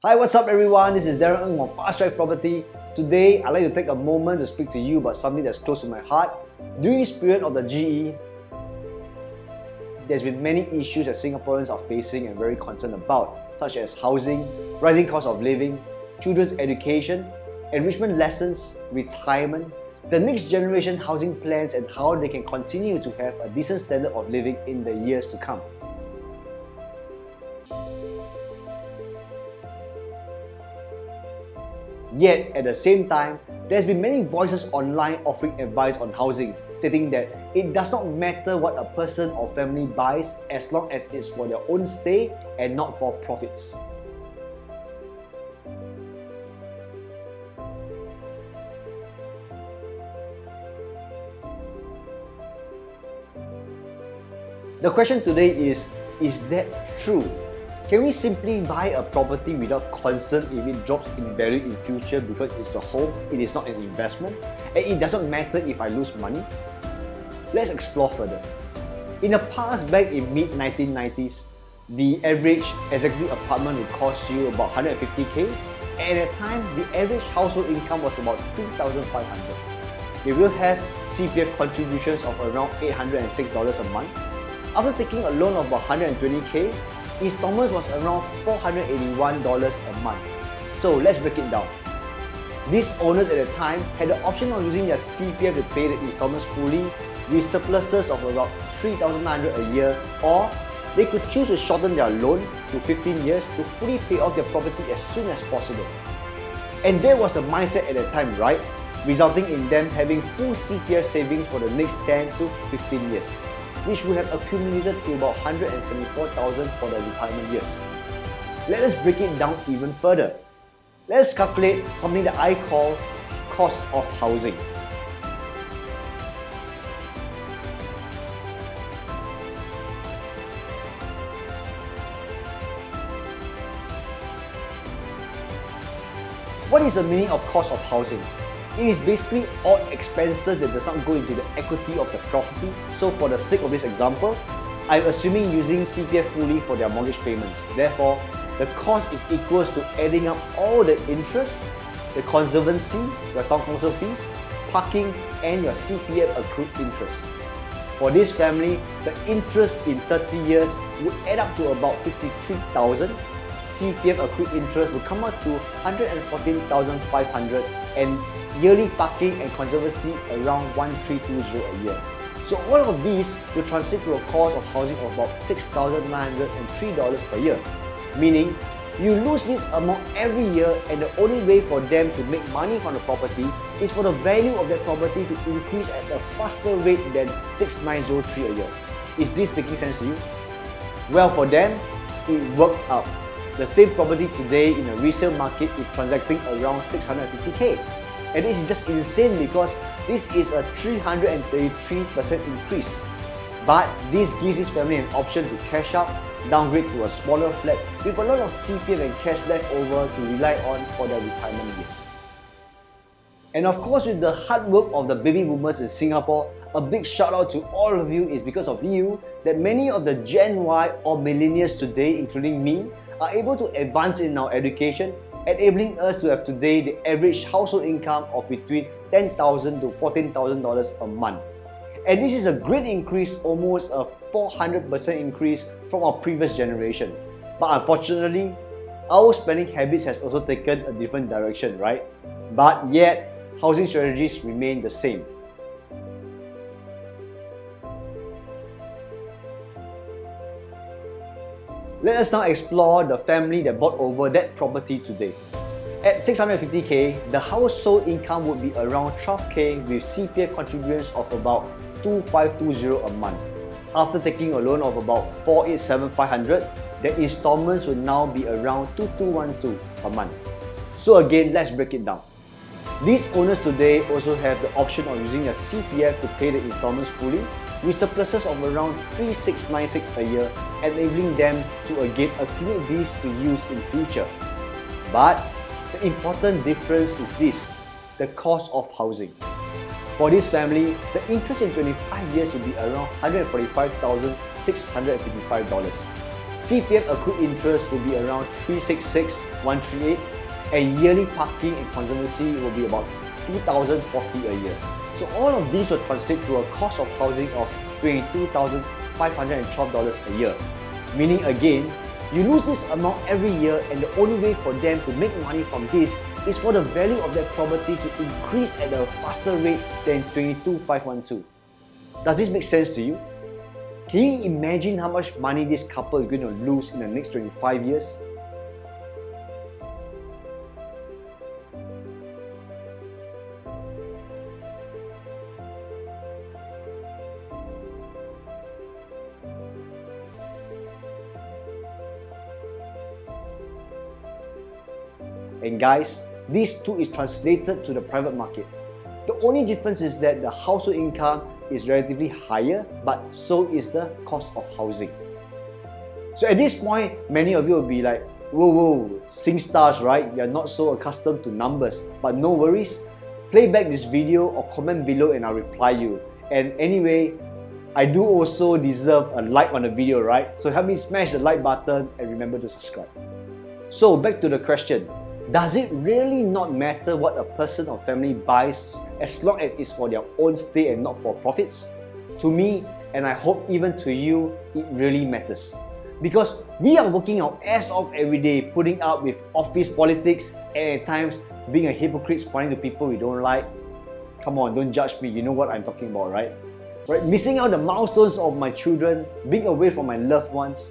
Hi, what's up everyone? This is Darren Ng from Fast Track Property. Today, I'd like to take a moment to speak to you about something that's close to my heart. During this period of the GE, there's been many issues that Singaporeans are facing and very concerned about, such as housing, rising cost of living, children's education, enrichment lessons, retirement, the next generation housing plans, and how they can continue to have a decent standard of living in the years to come. Yet, at the same time, there's been many voices online offering advice on housing, stating that it does not matter what a person or family buys as long as it's for their own stay and not for profits. The question today is that true? Can we simply buy a property without concern if it drops in value in future because it's a home, it is not an investment, and it doesn't matter if I lose money? Let's explore further. In the past, back in mid-1990s, the average executive apartment would cost you about 150k, and at the time, the average household income was about 3,500. They will have CPF contributions of around $806 a month. After taking a loan of about 120k, installments was around $481 a month. So let's break it down. These owners at the time had the option of using their CPF to pay the installments fully with surpluses of about $3,900 a year, or they could choose to shorten their loan to 15 years to fully pay off their property as soon as possible. And there was a mindset at the time, right? Resulting in them having full CPF savings for the next 10 to 15 years, which would have accumulated to about $174,000 for the retirement years. Let us break it down even further. Let's calculate something that I call cost of housing. What is the meaning of cost of housing? It is basically all expenses that does not go into the equity of the property. So for the sake of this example, I'm assuming using CPF fully for their mortgage payments. Therefore, the cost is equals to adding up all the interest, the conservancy, your town council fees, parking, and your CPF accrued interest. For this family, the interest in 30 years would add up to about 53,000. CPF accrued interest would come out to 114,500, and yearly parking and conservancy around 1,320 a year. So all of these will translate to a cost of housing of about $6,903 per year. Meaning, you lose this amount every year, and the only way for them to make money from the property is for the value of that property to increase at a faster rate than 6,903 a year. Is this making sense to you? Well, for them, it worked out. The same property today in the resale market is transacting around 650k. And this is just insane because this is a 333% increase. But this gives this family an option to cash out, downgrade to a smaller flat with a lot of CPF and cash left over to rely on for their retirement years. And of course, with the hard work of the baby boomers in Singapore, a big shout out to all of you. Is because of you that many of the Gen Y or Millennials today, including me, are able to advance in our education, enabling us to have today the average household income of between $10,000 to $14,000 a month. And this is a great increase, almost a 400% increase from our previous generation. But unfortunately, our spending habits has also taken a different direction, right? But yet, housing strategies remain the same. Let us now explore the family that bought over that property today. At 650k, the household income would be around 12k with CPF contributions of about 2,520 a month. After taking a loan of about 487,500, the installments would now be around 2,212 a month. So again, let's break it down. These owners today also have the option of using their CPF to pay the installments fully, with surpluses of around 3,696 a year, enabling them to again accumulate these to use in future. But the important difference is this: the cost of housing. For this family, the interest in 25 years will be around $145,655. CPF accrued interest will be around 366,138, and yearly parking and conservancy will be about 2,040 a year. So all of these will translate to a cost of housing of $22,512 a year. Meaning again, you lose this amount every year, and the only way for them to make money from this is for the value of their property to increase at a faster rate than $22,512. Does this make sense to you? Can you imagine how much money this couple is going to lose in the next 25 years? And guys, this too is translated to the private market. The only difference is that the household income is relatively higher, but so is the cost of housing. So at this point, many of you will be like, whoa, SingStars, right? You're not so accustomed to numbers. But no worries, play back this video or comment below and I'll reply you. And anyway, I do also deserve a like on the video, right? So help me smash the like button and remember to subscribe. So back to the question. Does it really not matter what a person or family buys as long as it's for their own stay and not for profits? To me, and I hope even to you, it really matters. Because we are working our ass off every day, putting up with office politics and at times being a hypocrite, responding to people we don't like. Come on, don't judge me, you know what I'm talking about, right? Missing out the milestones of my children, being away from my loved ones.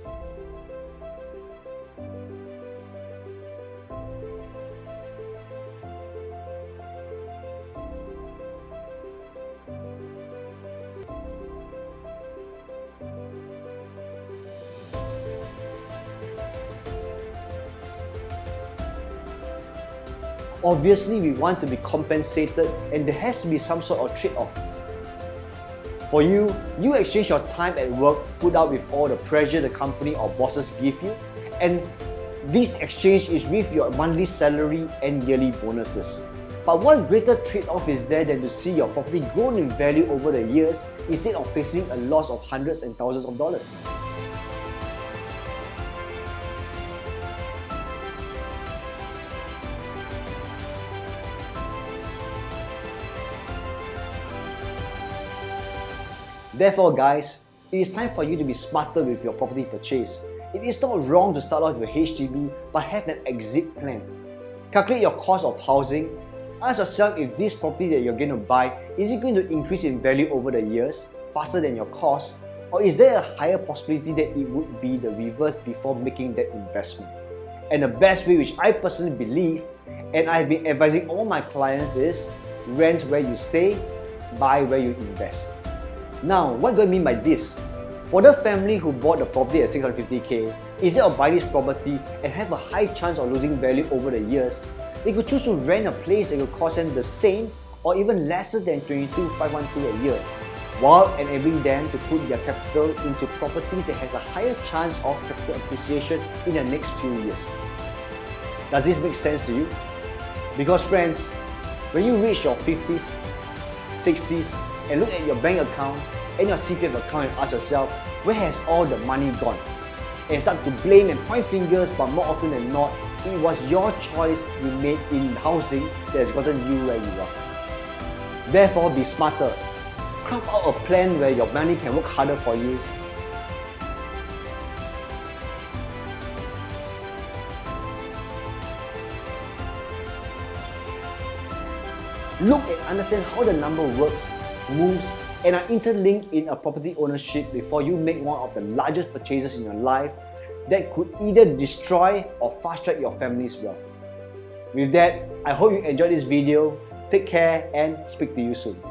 Obviously, we want to be compensated and there has to be some sort of trade-off. For you, you exchange your time at work, put up with all the pressure the company or bosses give you, and this exchange is with your monthly salary and yearly bonuses. But what greater trade-off is there than to see your property grow in value over the years instead of facing a loss of hundreds and thousands of dollars? Therefore guys, it is time for you to be smarter with your property purchase. It is not wrong to start off with HDB, but have an exit plan. Calculate your cost of housing. Ask yourself if this property that you're going to buy, is it going to increase in value over the years, faster than your cost? Or is there a higher possibility that it would be the reverse before making that investment? And the best way, which I personally believe, and I've been advising all my clients, is rent where you stay, buy where you invest. Now, what do I mean by this? For the family who bought the property at 650k, instead of buying this property and have a high chance of losing value over the years, they could choose to rent a place that could cost them the same or even lesser than $22,512 a year, while enabling them to put their capital into properties that has a higher chance of capital appreciation in the next few years. Does this make sense to you? Because friends, when you reach your 50s, 60s, and look at your bank account and your CPF account and ask yourself, where has all the money gone? And start to blame and point fingers, but more often than not, it was your choice you made in housing that has gotten you where you are. Therefore, be smarter. Craft out a plan where your money can work harder for you. Look and understand how the number works, moves, and are interlinked in a property ownership before you make one of the largest purchases in your life that could either destroy or fast-track your family's wealth. With that, I hope you enjoyed this video. Take care and speak to you soon.